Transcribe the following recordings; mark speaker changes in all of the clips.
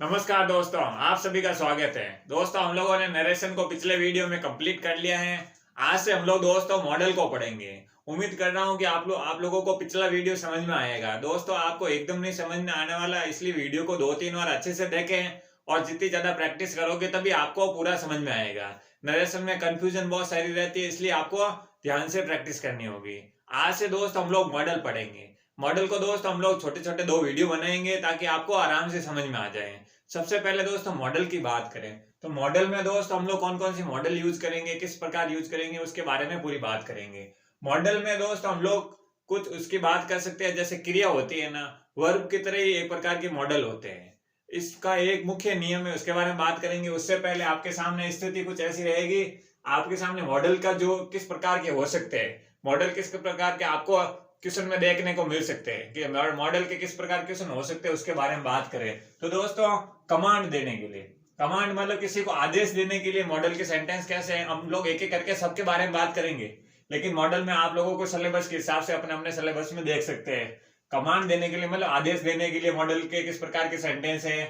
Speaker 1: नमस्कार दोस्तों, आप सभी का स्वागत है। दोस्तों, हम लोगों ने नरेशन को पिछले वीडियो में कंप्लीट कर लिया है। आज से हम लोग दोस्तों मॉडल को पढ़ेंगे। उम्मीद कर रहा हूं कि आप लोगों को पिछला वीडियो समझ में आएगा। दोस्तों, आपको एकदम नहीं समझ में आने वाला, इसलिए वीडियो को 2-3 बार अच्छे से देखें और जितनी ज्यादा प्रैक्टिस करोगे तभी आपको पूरा समझ में आएगा। नरेशन में कंफ्यूजन बहुत सारी रहती है, इसलिए आपको ध्यान से प्रैक्टिस करनी होगी। आज से दोस्त हम लोग मॉडल पढ़ेंगे। मॉडल को दोस्त हम लोग छोटे छोटे 2 वीडियो बनाएंगे ताकि आपको आराम से समझ में आ जाए। सबसे पहले दोस्तों मॉडल की बात करें तो मॉडल में दोस्त हम लोग कौन कौन सी मॉडल यूज करेंगे, किस प्रकार यूज करेंगे, उसके बारे में पूरी बात करेंगे। मॉडल में दोस्त हम लोग कुछ उसकी बात कर सकते हैं, जैसे क्रिया होती है ना, वर्ब की तरह ही एक प्रकार के मॉडल होते हैं। इसका एक मुख्य नियम है, उसके बारे में बात करेंगे। उससे पहले आपके सामने स्थिति कुछ ऐसी रहेगी, आपके सामने मॉडल का जो किस प्रकार के हो सकते हैं, मॉडल किस प्रकार के आपको क्वेश्चन में देखने को मिल सकते हैं कि मॉडल के किस प्रकार क्वेश्चन हो सकते हैं, उसके बारे में बात करें। तो दोस्तों, कमांड देने के लिए, कमांड मतलब किसी को आदेश देने के लिए मॉडल के सेंटेंस कैसे हैं, हम लोग एक एक करके सबके बारे में बात करेंगे। लेकिन मॉडल में आप लोगों को सिलेबस के हिसाब से अपने अपने सिलेबस में देख सकते हैं। कमांड देने के लिए मतलब आदेश देने के लिए मॉडल के किस प्रकार के सेंटेंस है,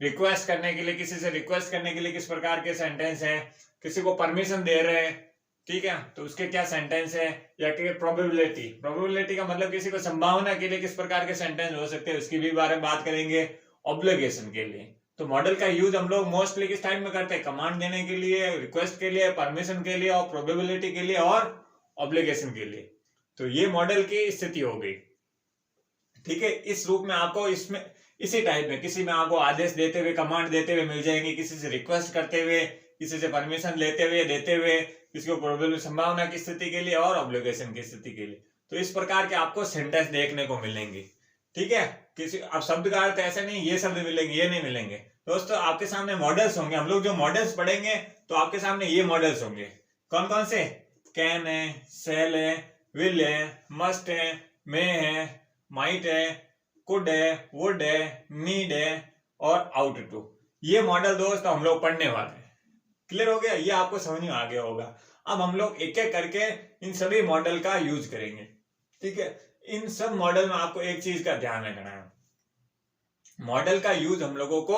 Speaker 1: रिक्वेस्ट करने के लिए, किसी से रिक्वेस्ट करने के लिए किस प्रकार के सेंटेंस है, किसी को परमिशन दे रहे हैं, ठीक है, तो उसके क्या सेंटेंस है, या कि प्रोबेबिलिटी, प्रोबेबिलिटी का मतलब किसी को संभावना के लिए किस प्रकार के सेंटेंस हो सकते हैं, उसकी भी बारे में बात करेंगे। ऑब्लिगेशन के लिए तो मॉडल का यूज हम लोग मोस्टली किस टाइम में करते हैं, कमांड देने के लिए, रिक्वेस्ट के लिए, परमिशन के लिए, और प्रोबेबिलिटी के लिए और ऑब्लिगेशन के लिए। तो ये मॉडल की स्थिति हो गई, ठीक है। इस रूप में आपको इसमें इसी टाइप में किसी में आपको आदेश देते हुए, कमांड देते हुए मिल जाएंगे, किसी से रिक्वेस्ट करते हुए, किसी से परमिशन लेते हुए, देते हुए, किसी को प्रोबेबल संभावना की स्थिति के लिए और ऑब्लिगेशन की स्थिति के लिए। तो इस प्रकार के आपको सेंटेंस देखने को मिलेंगे, ठीक है। किसी अब शब्द का अर्थ ऐसे नहीं ये शब्द मिलेंगे, ये नहीं मिलेंगे। दोस्तों, आपके सामने मॉडल्स होंगे, हम लोग जो मॉडल्स पढ़ेंगे तो आपके सामने ये मॉडल्स होंगे। कौन कौन से? कैन है, सेल है, विल है, मस्ट है, मे है, माइट है, कुड है, वुड है, नीड है और आउट टू। ये मॉडल दोस्त हम लोग पढ़ने वाले हैं। क्लियर हो गया? ये आपको समझ में आ गया होगा। अब हम लोग एक एक करके इन सभी मॉडल का यूज करेंगे, ठीक है। इन सब मॉडल में आपको एक चीज का ध्यान रखना है, मॉडल का यूज हम लोगों को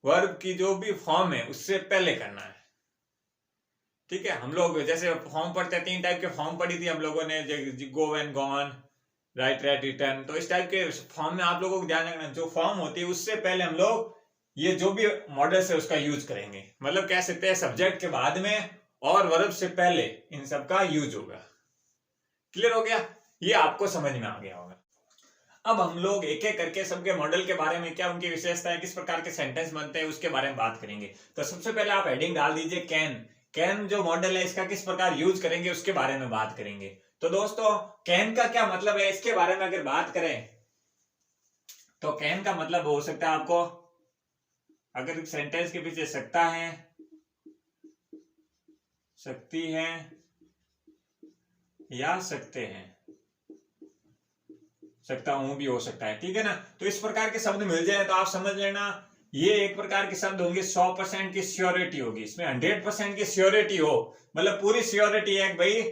Speaker 1: वर्ब की जो भी फॉर्म है उससे पहले करना है, ठीक है। हम लोग जैसे फॉर्म पढ़ते हैं, 3 टाइप के फॉर्म पढ़ी थी हम लोगों ने, go and gone, right right return. तो इस टाइप के फॉर्म में आप लोगों को ध्यान रखना, जो फॉर्म होती है उससे पहले हम लोग ये जो भी मॉडल्स है उसका यूज करेंगे। मतलब कह सकते हैं सब्जेक्ट के बाद में और वर्ब से पहले इन सब का यूज होगा। क्लियर हो गया? ये आपको समझ में आ गया होगा। अब हम लोग एक एक करके सबके मॉडल के बारे में, क्या उनकी विशेषता है, किस प्रकार के सेंटेंस बनते हैं, उसके बारे में बात करेंगे। तो सबसे पहले आप हेडिंग डाल दीजिए कैन। कैन जो मॉडल है इसका किस प्रकार यूज करेंगे उसके बारे में बात करेंगे। तो दोस्तों, कैन का क्या मतलब है इसके बारे में अगर बात करें तो कैन का मतलब हो सकता है आपको, अगर सेंटेंस के पीछे सकता है, सकती है या सकते हैं, सकता हूं भी हो सकता है, ठीक है ना। तो इस प्रकार के शब्द मिल जाए तो आप समझ लेना ये एक प्रकार के शब्द होंगे। 100% की श्योरिटी होगी इसमें, 100% की श्योरिटी हो, मतलब पूरी श्योरिटी है कि भाई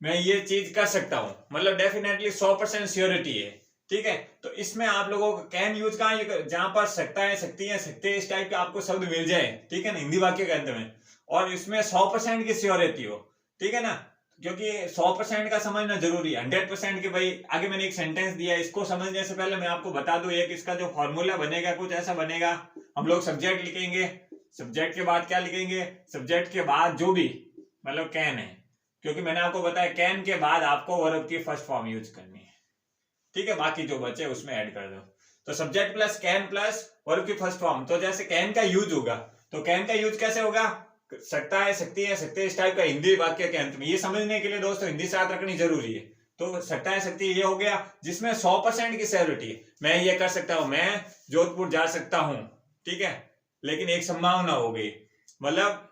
Speaker 1: मैं ये चीज कर सकता हूं, मतलब डेफिनेटली 100% श्योरिटी है, ठीक है। तो इसमें आप लोगों को कैन यूज कहां, जहां पर सकता है, सकती है, सकते हैं, इस टाइप के आपको शब्द मिल जाए, ठीक है ना, हिंदी वाक्य के अंत में, और इसमें 100% की श्योरिटी हो, ठीक है ना। क्योंकि 100% का समझना जरूरी है, 100% के भाई आगे मैंने एक सेंटेंस दिया है, इसको समझने से पहले मैं आपको बता दूं एक इसका जो फॉर्मूला बनेगा कुछ ऐसा बनेगा। हम लोग सब्जेक्ट लिखेंगे, सब्जेक्ट के बाद क्या लिखेंगे, सब्जेक्ट के बाद जो भी मतलब कैन है, क्योंकि मैंने आपको बताया कैन के बाद आपको वर्ब की फर्स्ट फॉर्म यूज करनी है, ठीक है। बाकी जो बचे उसमें ऐड कर दो। तो subject plus can plus verb की फर्स्ट फॉर्म। तो जैसे कैन का यूज होगा तो कैन का यूज कैसे होगा, सकता है, सकती है, सकते, इस टाइप का हिंदी वाक्य के अंत में। ये समझने के लिए दोस्तों हिंदी साथ रखनी जरूरी है। तो सकता है, सकती है, ये हो गया जिसमें 100% की श्योरिटी है, मैं ये कर सकता हूं, मैं जोधपुर जा सकता हूं, ठीक है, लेकिन एक संभावना हो गई। मतलब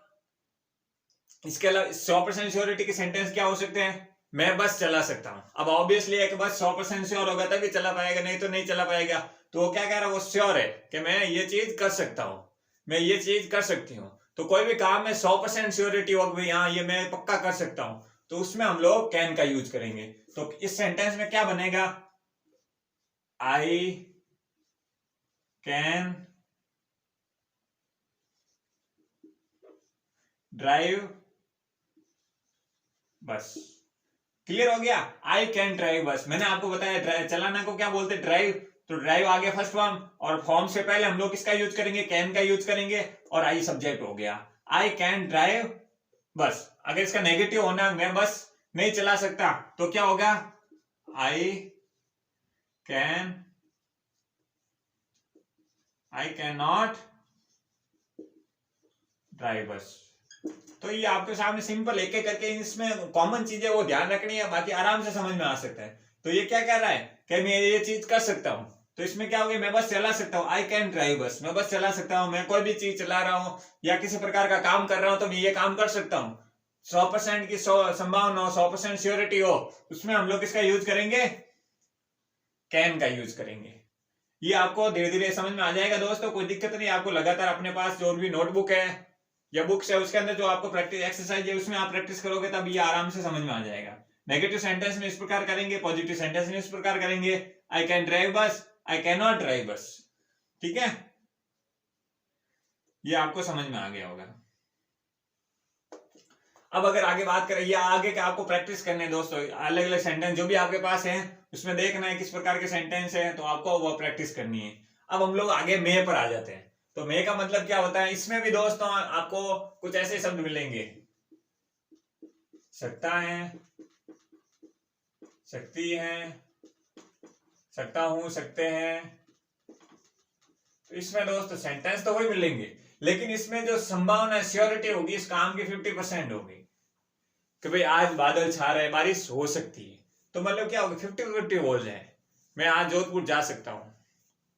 Speaker 1: इसके अलावा 100% श्योरिटी के सेंटेंस क्या हो सकते हैं, मैं बस चला सकता हूं। अब ऑब्वियसली एक बस 100% श्योर होगा तभी चला पाएगा, नहीं तो नहीं चला पाएगा। तो वो क्या कह रहा है, वो श्योर है कि मैं ये चीज कर सकता हूं, मैं ये चीज कर सकती हूँ। तो कोई भी काम में 100% श्योरिटी हो भाई हाँ ये मैं पक्का कर सकता हूं, तो उसमें हम लोग कैन का यूज करेंगे। तो इस सेंटेंस में क्या बनेगा, आई कैन ड्राइव बस। क्लियर हो गया? आई कैन ड्राइव बस। मैंने आपको बताया चलाना को क्या बोलते हैं, ड्राइव। तो ड्राइव आ गया फर्स्ट फॉर्म, और फॉर्म से पहले हम लोग किसका यूज करेंगे, कैन का यूज करेंगे, और आई सब्जेक्ट हो गया। आई कैन ड्राइव बस। अगर इसका नेगेटिव होना मैं बस नहीं चला सकता तो क्या होगा, आई कैन नॉट ड्राइव बस। तो ये आपके सामने सिंपल एक एक करके इसमें कॉमन चीजें वो ध्यान रखनी है, बाकी आराम से समझ में आ सकता है। तो ये क्या कह रहा है कि मैं ये चीज कर सकता हूं, तो इसमें क्या हो गया, मैं बस चला सकता हूँ, आई कैन ड्राइव बस। मैं बस चला सकता हूँ, मैं कोई भी चीज चला रहा हूँ या किसी प्रकार का काम कर रहा हूं तो मैं ये काम कर सकता हूँ। 100% की संभावना हो, 100% श्योरिटी हो, उसमें हम लोग किसका यूज करेंगे, कैन का यूज करेंगे। ये आपको धीरे धीरे समझ में आ जाएगा दोस्तों, कोई दिक्कत नहीं। आपको लगातार अपने पास जो भी नोटबुक है या बुक्स है उसके अंदर जो आपको प्रैक्टिस एक्सरसाइज है उसमें आप प्रैक्टिस करोगे तब ये आराम से समझ में आ जाएगा। नेगेटिव सेंटेंस में इस प्रकार करेंगे, पॉजिटिव सेंटेंस में इस प्रकार करेंगे। आई कैन ड्राइव बस, आई कैन नॉट ड्राइव बस। ठीक है, ये आपको समझ में आ गया होगा। अब अगर आगे बात करें, ये आगे का आपको प्रैक्टिस करने दोस्तों, अलग अलग सेंटेंस जो भी आपके पास है उसमें देखना है किस प्रकार के सेंटेंस है, तो आपको वो प्रैक्टिस करनी है। अब हम लोग आगे मे पर आ जाते हैं। तो मे का मतलब क्या होता है, इसमें भी दोस्तों आपको कुछ ऐसे शब्द मिलेंगे, सकता है, सकती है, सकता हूं, सकते हैं। तो इसमें दोस्तों सेंटेंस तो वही मिलेंगे, लेकिन इसमें जो संभावना श्योरिटी होगी इस काम की 50% होगी कि भाई आज बादल छा रहे, बारिश हो सकती है। तो मतलब क्या होगा, 50-50 बोल जाए। मैं आज जोधपुर जा सकता हूं,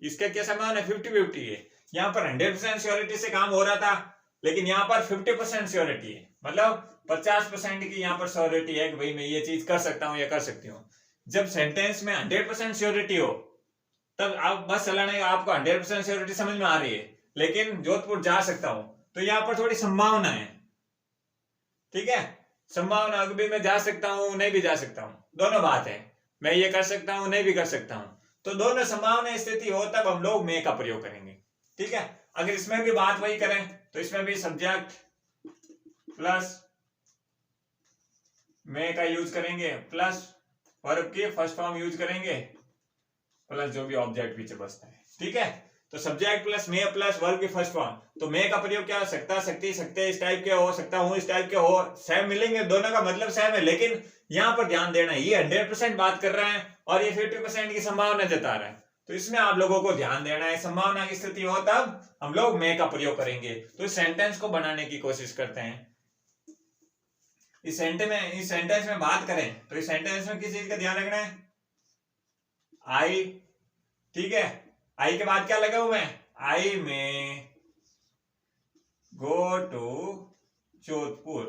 Speaker 1: इसका क्या संभावना है, 50-50 है। यहाँ पर 100% श्योरिटी से काम हो रहा था, लेकिन यहाँ पर 50% श्योरिटी है, मतलब 50% की यहाँ पर श्योरिटी है कि भाई मैं ये चीज कर सकता हूँ या कर सकती हूँ। जब सेंटेंस में 100% श्योरिटी हो तब आप बस चलाने का आपको 100% श्योरिटी समझ में आ रही है, लेकिन जोधपुर जा सकता हूं तो यहाँ पर थोड़ी संभावना है। ठीक है, संभावना, अभी मैं जा सकता हूं, नहीं भी जा सकता हूं, दोनों बात है। मैं ये कर सकता हूं, नहीं भी कर सकता हूं, तो दोनों संभावना स्थिति हो तब हम लोग मे का प्रयोग करेंगे। ठीक है, अगर इसमें भी बात वही करें तो इसमें भी सब्जेक्ट प्लस मे का यूज करेंगे, प्लस वर्ब की फर्स्ट फॉर्म यूज करेंगे, प्लस जो भी ऑब्जेक्ट पीछे बचता है। ठीक है, तो सब्जेक्ट प्लस मे प्लस वर्ब की फर्स्ट फॉर्म। तो मे का प्रयोग क्या, सकता, सकती, सकते इस टाइप के हो, सकता हूं इस टाइप के हो, सेम मिलेंगे, दोनों का मतलब सेम है, लेकिन यहां पर ध्यान देना है ये 100% बात कर रहा है और ये 50% की संभावना जता रहा है। तो इसमें आप लोगों को ध्यान देना है, संभावना की स्थिति हो तब हम लोग मे का प्रयोग करेंगे। तो इस सेंटेंस को बनाने की कोशिश करते हैं। इस सेंटेंस में बात करें तो इस सेंटेंस में किस चीज का ध्यान रखना है, आई। ठीक है, आई के बाद क्या लगा हुआ है, आई में गो टू जोधपुर,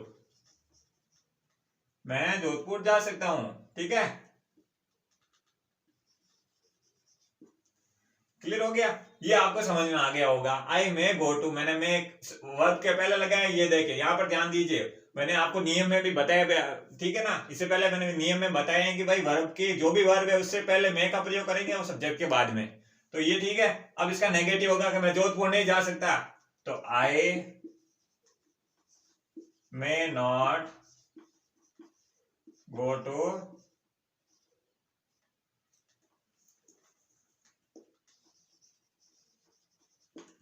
Speaker 1: मैं जोधपुर जा सकता हूं। ठीक है, क्लियर हो गया, ये आपको समझ में आ गया होगा। आई में गो टू, मैंने मैं वर्ब के पहले लगाया, ये देखिए यहां पर ध्यान दीजिए, मैंने आपको नियम में भी बताया, ठीक है ना, इससे पहले मैंने नियम में बताया है कि भाई वर्ब की जो भी वर्ब है उससे पहले मे का प्रयोग करेंगे और सब्जेक्ट के बाद में। तो ये ठीक है। अब इसका नेगेटिव होगा कि मैं जोधपुर नहीं जा सकता, तो I may not go to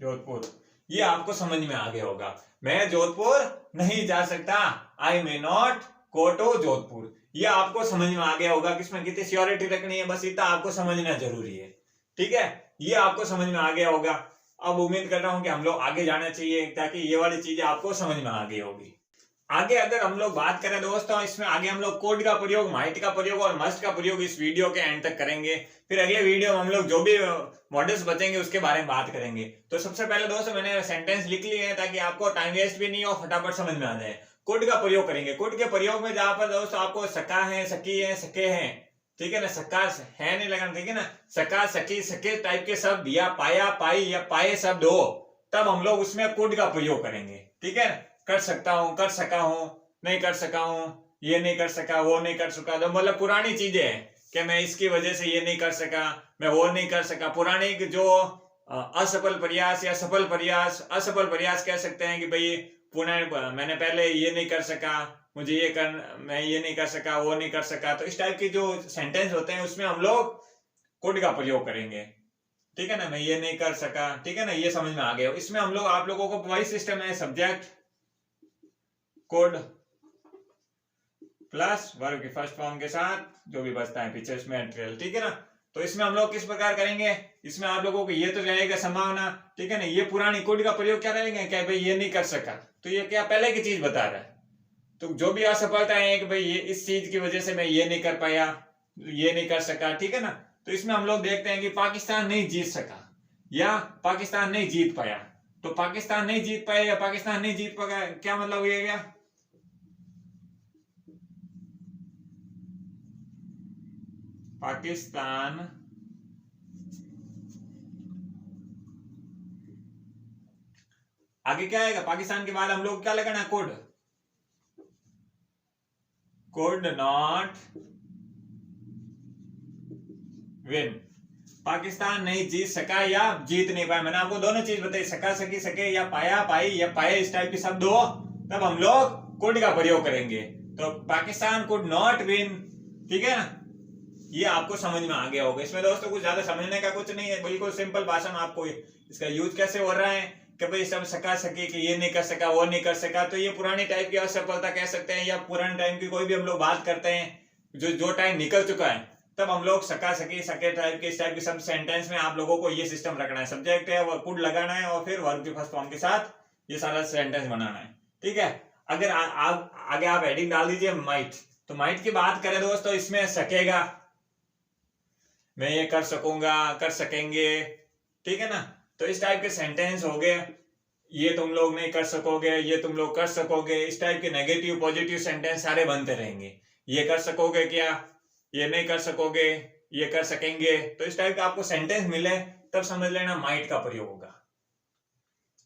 Speaker 1: Jodhpur. ये आपको समझ में आ गया होगा, मैं जोधपुर नहीं जा सकता, I may not go to Jodhpur. ये आपको समझ में आ गया होगा कि इसमें कितनी श्योरिटी रखनी है, बस इतना आपको समझना जरूरी है। ठीक है, ये आपको समझ में आ गया होगा। अब उम्मीद कर रहा हूं कि हम लोग आगे जाना चाहिए ताकि ये वाली चीजें आपको समझ में आ गई होगी। आगे अगर हम लोग बात करें दोस्तों, इसमें आगे हम लोग कोड का प्रयोग, माइट का प्रयोग और मस्ट का प्रयोग इस वीडियो के एंड तक करेंगे। फिर अगले वीडियो में हम लोग जो भी मॉडल्स बचेंगे उसके बारे में बात करेंगे। तो सबसे पहले दोस्तों मैंने सेंटेंस लिख लिए हैं ताकि आपको टाइम वेस्ट भी नहीं हो, फटाफट समझ में आ जाए। कोड का प्रयोग करेंगे। कोड के प्रयोग में जहां पर दोस्तों आपको सका है, सकी है, सके हैं, ठीक है ना, सका है नहीं लगाना, ठीक है ना, सका, सकी, सके टाइप के शब्द या पाया, पाई या पाए शब्द हो तब हम लोग उसमें कोड का प्रयोग करेंगे। ठीक है, कर सकता हूं, कर सका हूं, नहीं कर सका हूं, ये नहीं कर सका, वो नहीं कर सका, तो मतलब पुरानी चीजें हैं कि मैं इसकी वजह से ये नहीं कर सका, मैं वो नहीं कर सका। पुरानी जो असफल प्रयास या सफल प्रयास, असफल प्रयास कह सकते हैं कि भाई पुनः मैंने पहले ये नहीं कर सका, मुझे ये कर, मैं ये नहीं कर सका, वो नहीं कर सका। तो इस टाइप के जो सेंटेंस होते हैं उसमें हम लोग कुड का प्रयोग करेंगे, ठीक है ना। मैं ये नहीं कर सका, ठीक है ना, ये समझ में आ गया। इसमें हम लोग, आप लोगों को वही सिस्टम है, सब्जेक्ट कुड प्लस वर्ब की फर्स्ट फॉर्म के साथ जो भी बचता है पीछे उसमें मटेरियल, ठीक है ना। तो इसमें हम लोग किस प्रकार करेंगे, इसमें आप लोगों को ये तो रहेगा संभावना, ठीक है ना। ये पुरानी कुड का प्रयोग क्या करेंगे, क्या भाई ये नहीं कर सका, तो ये क्या पहले की चीज बता रहा है। तो जो भी असफलता है कि भाई ये इस चीज की वजह से मैं ये नहीं कर पाया, ये नहीं कर सका, ठीक है ना। तो इसमें हम लोग देखते हैं कि पाकिस्तान नहीं जीत सका या पाकिस्तान नहीं जीत पाया। तो पाकिस्तान नहीं जीत पाया या पाकिस्तान नहीं जीत पाया, क्या मतलब ये गया, पाकिस्तान आगे क्या आएगा, पाकिस्तान के बाद हम लोग क्या लगाना, कुड नॉट विन। पाकिस्तान नहीं जीत सका या जीत नहीं पाया। मैंने आपको दोनों चीज बताई, सका, सकी, सके या पाया, पाई या पाए, इस टाइप के शब्द हो तब हम लोग कुड का प्रयोग करेंगे। तो पाकिस्तान कुड नॉट विन, ठीक है ना। ये आपको समझ में आ गया होगा। इसमें दोस्तों कुछ ज्यादा समझने का कुछ नहीं है, बिल्कुल सिंपल भाषा में आपको इसका यूज कैसे हो रहा है कि भाई सब सका, सके कि ये नहीं कर सका, वो नहीं कर सका। तो ये पुरानी टाइप की असफलता कह सकते हैं, या पुराने टाइम की कोई भी हम लोग बात करते हैं जो टाइम निकल चुका है, तब हम लोग सका, सकी, सके टाइप के, इस टाइप के सब सेंटेंस में आप लोगों को ये सिस्टम रखना है। सब्जेक्ट है वो कुड लगाना है और फिर वर्ब की फर्स्ट फॉर्म के साथ ये सारा सेंटेंस बनाना है, ठीक है। अगर आप आगे आप हेडिंग डाल दीजिए माइट। तो माइट की बात करें दोस्तों, इसमें सकेगा, मैं ये कर सकूंगा, कर सकेंगे, ठीक है ना। तो इस टाइप के सेंटेंस हो गए, ये तुम लोग नहीं कर सकोगे, ये तुम लोग कर सकोगे। इस टाइप के नेगेटिव पॉजिटिव सेंटेंस सारे बनते रहेंगे। ये कर सकोगे क्या, ये नहीं कर सकोगे, ये कर सकेंगे। तो इस टाइप का आपको सेंटेंस मिले तब समझ लेना माइट का प्रयोग होगा।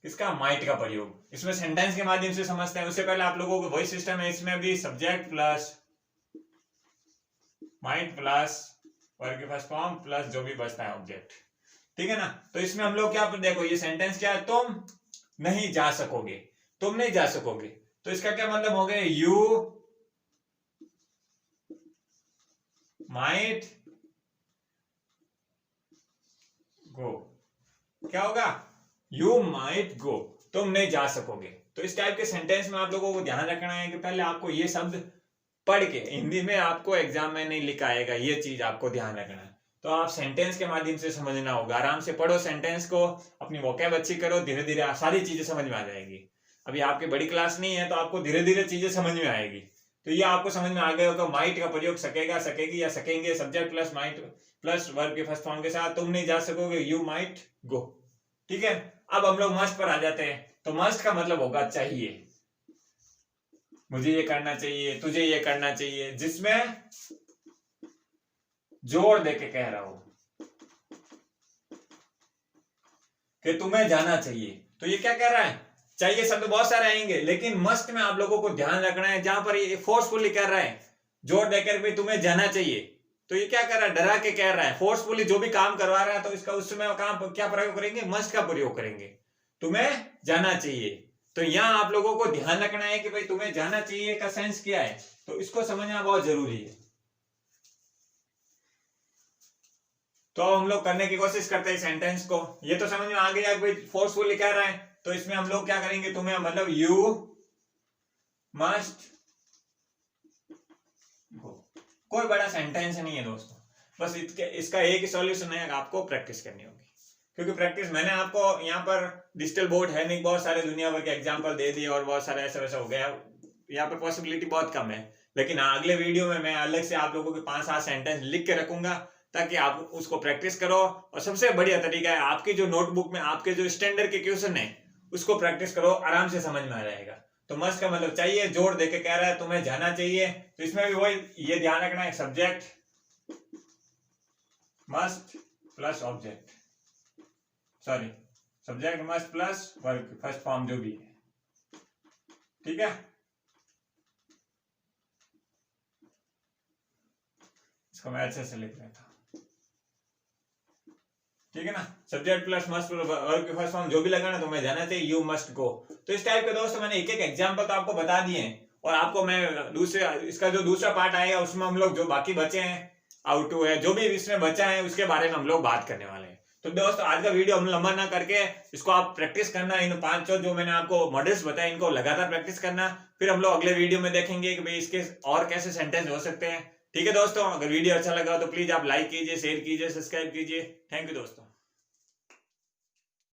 Speaker 1: किसका, माइट का प्रयोग। इसमें सेंटेंस के माध्यम से समझते हैं। उससे पहले आप लोगों को वही सिस्टम है, इसमें भी subject plus might plus verb की फर्स्ट फॉर्म प्लस जो भी बचता है ऑब्जेक्ट, ठीक है ना। तो इसमें हम लोग क्या, देखो ये सेंटेंस क्या है, तुम नहीं जा सकोगे, तुम नहीं जा सकोगे। तो इसका क्या मतलब हो गया, यू माइट गो। क्या होगा, यू माइट गो, तुम नहीं जा सकोगे। तो इस टाइप के सेंटेंस में आप लोगों को ध्यान रखना है कि पहले आपको ये शब्द पढ़ के, हिंदी में आपको एग्जाम में नहीं लिखा आएगा, ये चीज आपको ध्यान रखना है। तो आप सेंटेंस के माध्यम से समझना होगा। आराम से पढ़ो सेंटेंस को, अपनी वोकैब अच्छी करो, धीरे धीरे सारी चीजें समझ में आ जाएगी। अभी आपकी बड़ी क्लास नहीं है तो आपको धीरे धीरे चीजें समझ में आएगी। तो ये आपको समझ में आ गया होगा, माइट का प्रयोग सकेगा, सकेगी या सकेंगे, subject plus might plus verb के फर्स्ट फॉर्म के साथ, तुम नहीं जा सकोगे, यू माइट गो, ठीक है। अब हम लोग मस्ट पर आ जाते हैं। तो मस्ट का मतलब होगा चाहिए, मुझे ये करना चाहिए, तुझे ये करना चाहिए, जिसमें जोर देके कह रहा हूं कि तुम्हें जाना चाहिए। तो ये क्या कह रहा है, चाहिए शब्द बहुत सारे आएंगे, लेकिन मस्ट में आप लोगों को ध्यान रखना है, जहां पर ये फोर्सफुली कह रहा है, जोर देकर भी तुम्हें जाना चाहिए। तो ये क्या कर रहा है, डरा के कह रहा है, फोर्सफुली जो भी काम करवा रहा है, तो इसका उसमें काम क्या प्रयोग करेंगे, मस्ट का प्रयोग करेंगे, तुम्हें जाना चाहिए। तो यहां आप लोगों को ध्यान रखना है कि भाई तुम्हें जाना चाहिए का सेंस क्या है, तो इसको समझना बहुत जरूरी है। तो हम लोग करने की कोशिश करते हैं सेंटेंस को। ये तो समझ में आ गया कि भाई फोर्सफुली कह रहा है, तो इसमें हम लोग क्या करेंगे, तुम्हें मतलब यू मस्ट गो। कोई बड़ा सेंटेंस नहीं है दोस्तों, बस इसका एक ही सॉल्यूशन है, आपको प्रैक्टिस करनी होगी। क्योंकि प्रैक्टिस मैंने आपको यहाँ पर डिजिटल बोर्ड है नहीं, बहुत सारे दुनिया भर के एग्जाम्पल दे दिए और बहुत सारे ऐसा वैसा हो गया, यहाँ पर पॉसिबिलिटी बहुत कम है। लेकिन अगले वीडियो में मैं अलग से आप लोगों के 5-7 सेंटेंस लिख के रखूंगा ताकि आप उसको प्रैक्टिस करो। और सबसे बढ़िया तरीका है, आपकी जो नोटबुक में आपके जो स्टैंडर्ड के क्वेश्चन है उसको प्रैक्टिस करो, आराम से समझ में आ जाएगा। तो मस्ट का मतलब चाहिए, जोर देके कह रहा है तुम्हें जाना चाहिए। तो इसमें भी वही ये ध्यान रखना है, subject must plus object, sorry subject must plus verb first form जो भी है, ठीक है। इसको मैं अच्छे से लिख लेता हूं, ठीक है ना। सब्जेक्ट प्लस मस्ट वर्ब की फर्स्ट फॉर्म जो भी लगाना तो मैं जाना चाहिए यू मस्ट गो। तो इस टाइप के दोस्तों मैंने एक एक एग्जांपल तो आपको बता दिए हैं, और आपको मैं दूसरे इसका जो दूसरा पार्ट आएगा उसमें हम लोग जो बाकी बचे हैं आउट टू है जो भी इसमें बचा है उसके बारे में हम लोग बात करने वाले हैं। तो दोस्तों आज का वीडियो हम लंबा ना करके इसको आप प्रैक्टिस करना, इन 5 जो मैंने आपको मॉडल्स बताए इनको लगातार प्रैक्टिस करना, फिर हम लोग अगले वीडियो में देखेंगे कि भाई इसके और कैसे सेंटेंस हो सकते हैं। ठीक है दोस्तों, अगर वीडियो अच्छा लगा तो प्लीज आप लाइक कीजिए, शेयर कीजिए, सब्सक्राइब कीजिए। थैंक यू दोस्तों।